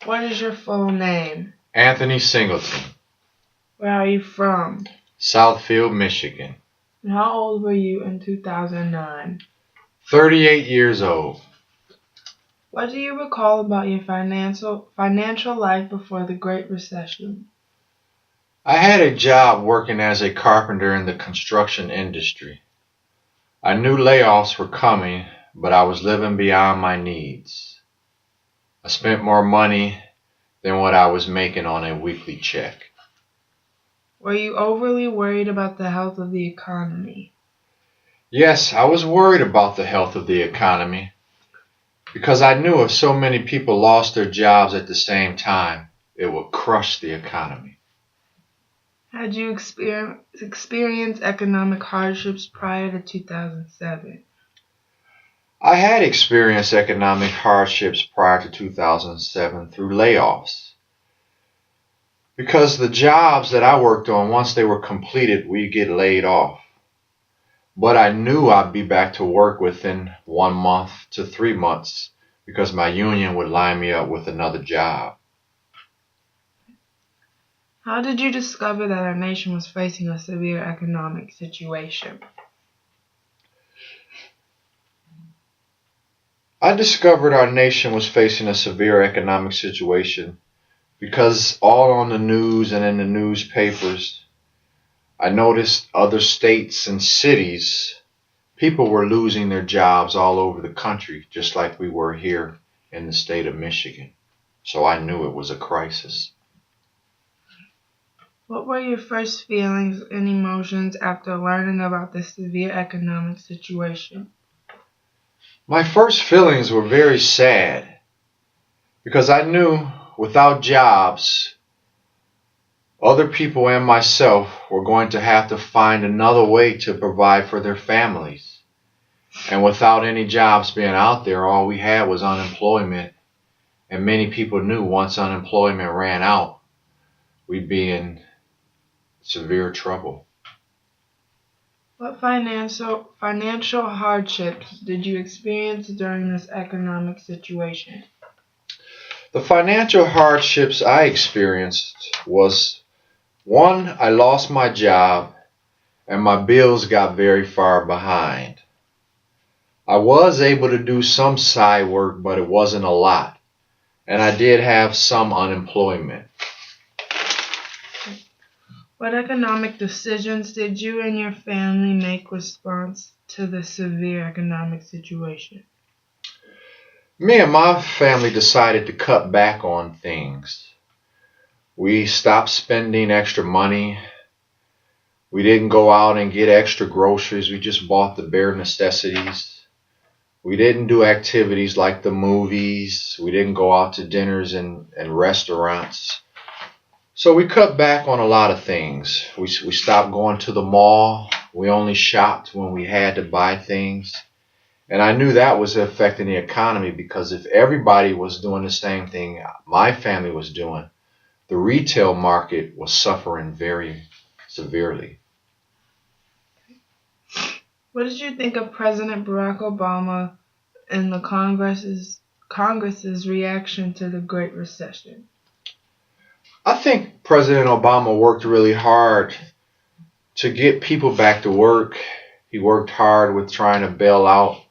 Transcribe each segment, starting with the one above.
What is your full name? Anthony Singleton. Where are you from? Southfield, Michigan. And how old were you in 2009? 38 years old. What do you recall about your financial life before the Great Recession? I had a job working as a carpenter in the construction industry. I knew layoffs were coming, but I was living beyond my needs. I spent more money than what I was making on a weekly check. Were you overly worried about the health of the economy? Yes, I was worried about the health of the economy because I knew if so many people lost their jobs at the same time, it would crush the economy. Had you experienced economic hardships prior to 2007? I had experienced economic hardships prior to 2007 through layoffs. Because the jobs that I worked on, once they were completed, we'd get laid off. But I knew I'd be back to work within 1 month to 3 months because my union would line me up with another job. How did you discover that our nation was facing a severe economic situation? I discovered our nation was facing a severe economic situation because all on the news and in the newspapers, I noticed other states and cities, people were losing their jobs all over the country, just like we were here in the state of Michigan. So I knew it was a crisis. What were your first feelings and emotions after learning about the severe economic situation? My first feelings were very sad because I knew without jobs, other people and myself were going to have to find another way to provide for their families. And without any jobs being out there, all we had was unemployment. And many people knew once unemployment ran out, we'd be in severe trouble. What financial hardships did you experience during this economic situation? The financial hardships I experienced was, one, I lost my job and my bills got very far behind. I was able to do some side work, but it wasn't a lot. And I did have some unemployment. What economic decisions did you and your family make in response to the severe economic situation? Me and my family decided to cut back on things. We stopped spending extra money. We didn't go out and get extra groceries. We just bought the bare necessities. We didn't do activities like the movies. We didn't go out to dinners and restaurants. So we cut back on a lot of things. We stopped going to the mall. We only shopped when we had to buy things. And I knew that was affecting the economy because if everybody was doing the same thing my family was doing, the retail market was suffering very severely. What did you think of President Barack Obama and the Congress's reaction to the Great Recession? I think President Obama worked really hard to get people back to work. He worked hard with trying to bail out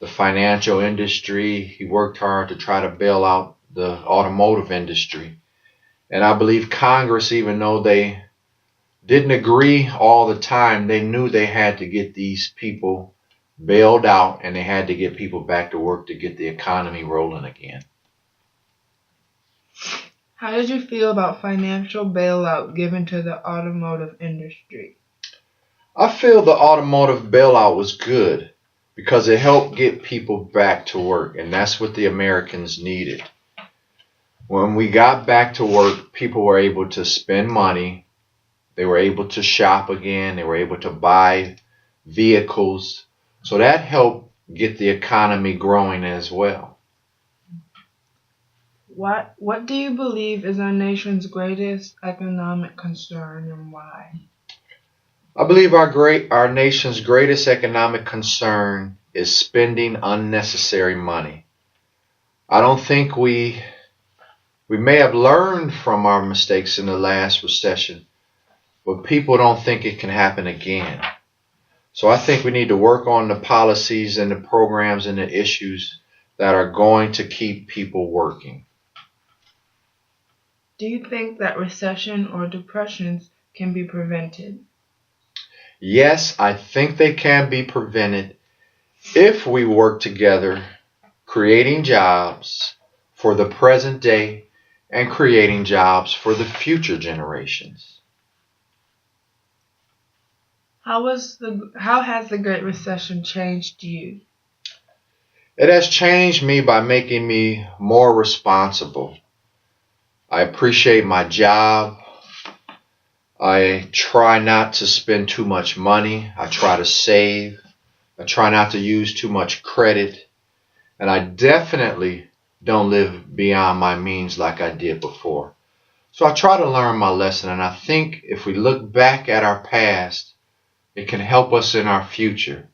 the financial industry. He worked hard to try to bail out the automotive industry. And I believe Congress, even though they didn't agree all the time, they knew they had to get these people bailed out and they had to get people back to work to get the economy rolling again. How did you feel about financial bailout given to the automotive industry? I feel the automotive bailout was good because it helped get people back to work, and that's what the Americans needed. When we got back to work, people were able to spend money. They were able to shop again. They were able to buy vehicles. So that helped get the economy growing as well. What do you believe is our nation's greatest economic concern and why? I believe our nation's greatest economic concern is spending unnecessary money. I don't think we We may have learned from our mistakes in the last recession, but people don't think it can happen again. So I think we need to work on the policies and the programs and the issues that are going to keep people working. Do you think that recession or depressions can be prevented? Yes, I think they can be prevented if we work together, creating jobs for the present day and creating jobs for the future generations. How has the Great Recession changed you? It has changed me by making me more responsible. I appreciate my job. I try not to spend too much money. I try to save. I try not to use too much credit. And I definitely don't live beyond my means like I did before. So I try to learn my lesson. And I think if we look back at our past, it can help us in our future.